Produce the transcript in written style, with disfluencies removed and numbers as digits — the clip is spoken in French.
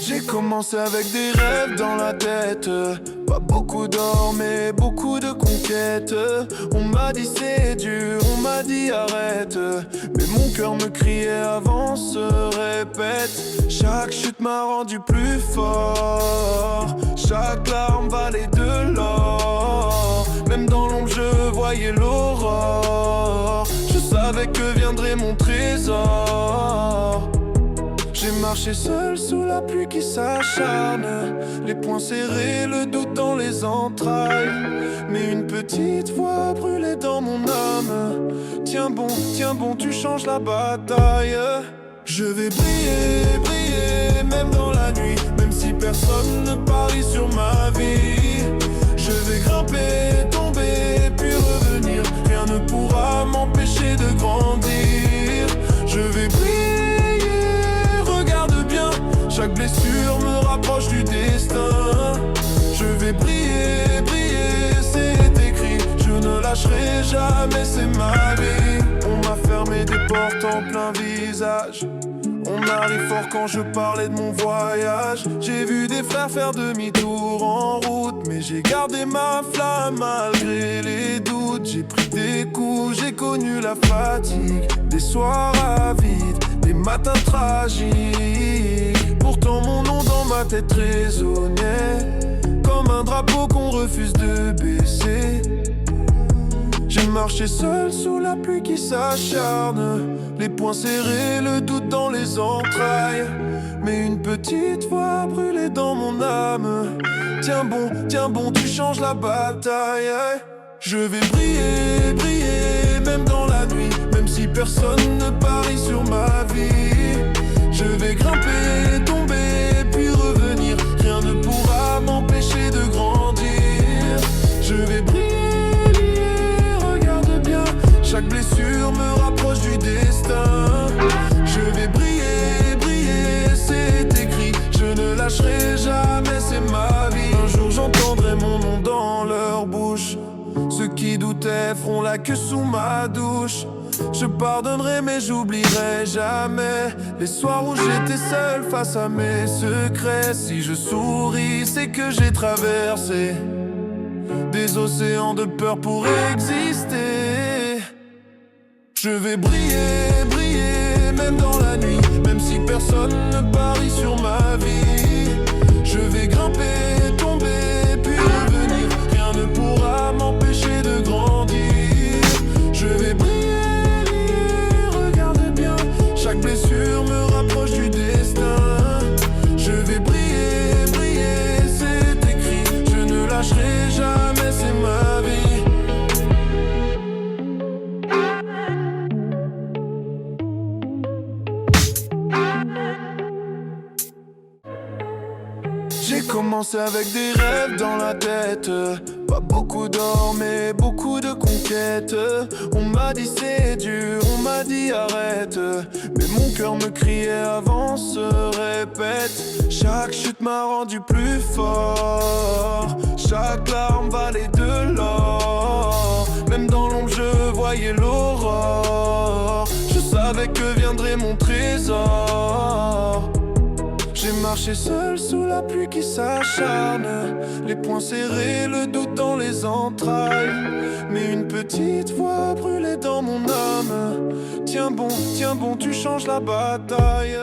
J'ai commencé avec des rêves dans la tête. Pas beaucoup d'or mais beaucoup de conquêtes. On m'a dit c'est dur, on m'a dit arrête. Mais mon cœur me criait avance, répète. Chaque chute m'a rendu plus fort. Chaque larme valait de l'or. Même dans l'ombre je voyais l'aurore. Je savais que viendrait mon trésor. J'ai marché seul sous la pluie qui s'acharne, les poings serrés, le doute dans les entrailles. Mais une petite voix brûlait dans mon âme. Tiens bon, tu changes la bataille. Je vais briller, briller, même dans la nuit. Même si personne ne parie sur ma vie. Je vais grimper, tomber, puis revenir. Rien ne pourra m'empêcher de grandir. Je vais briller. Chaque blessure me rapproche du destin. Je vais briller, briller, c'est écrit. Je ne lâcherai jamais, c'est ma vie. On m'a fermé des portes en plein visage. On arrive fort quand je parlais de mon voyage. J'ai vu des frères faire demi-tour en route, mais j'ai gardé ma flamme malgré les doutes. J'ai pris des coups, j'ai connu la fatigue, des soirs avides, des matins tragiques. Pourtant mon nom dans ma tête résonnait comme un drapeau qu'on refuse de baisser. J'ai marché seul sous la pluie qui s'acharne, les poings serrés, le doute dans les entrailles. Mais une petite voix brûlait dans mon âme. Tiens bon, tu changes la bataille. Je vais briller, briller, même dans la nuit. Même si personne ne parie sur ma vie. Je vais grimper, tomber, puis revenir. Rien ne pourra m'empêcher de grandir. Je vais briller, regarde bien. Chaque blessure me rapproche du destin. Je vais briller, briller, c'est écrit. Je ne lâcherai jamais, c'est ma vie. Un jour j'entendrai mon nom dans leur bouche. Ceux qui doutaient feront la queue sous ma douche. Je pardonnerai mais j'oublierai jamais les soirs où j'étais seul face à mes secrets. Si je souris, c'est que j'ai traversé des océans de peur pour exister. Je vais briller, briller, même dans la nuit. Même si personne ne parie sur ma vie. Je vais grimper, tomber, puis revenir. Rien ne pourra m'empêcher de grandir. Je vais briller. Chaque blessure me rapproche du destin. Je vais briller, briller, c'est écrit. Je ne lâcherai jamais, c'est ma vie. J'ai commencé avec des rêves dans la tête. Pas beaucoup d'or mais beaucoup de conquêtes. On m'a dit c'est dur, on m'a dit arrête. Mais mon cœur me criait avance, répète. Chaque chute m'a rendu plus fort. Chaque larme valait de l'or. Même dans l'ombre je voyais l'aurore. Je savais que viendrait mon trésor. J'ai marché seul sous la pluie qui s'acharne, les poings serrés, le doute dans les entrailles. Mais une petite voix brûlait dans mon âme. Tiens bon, tu changes la bataille.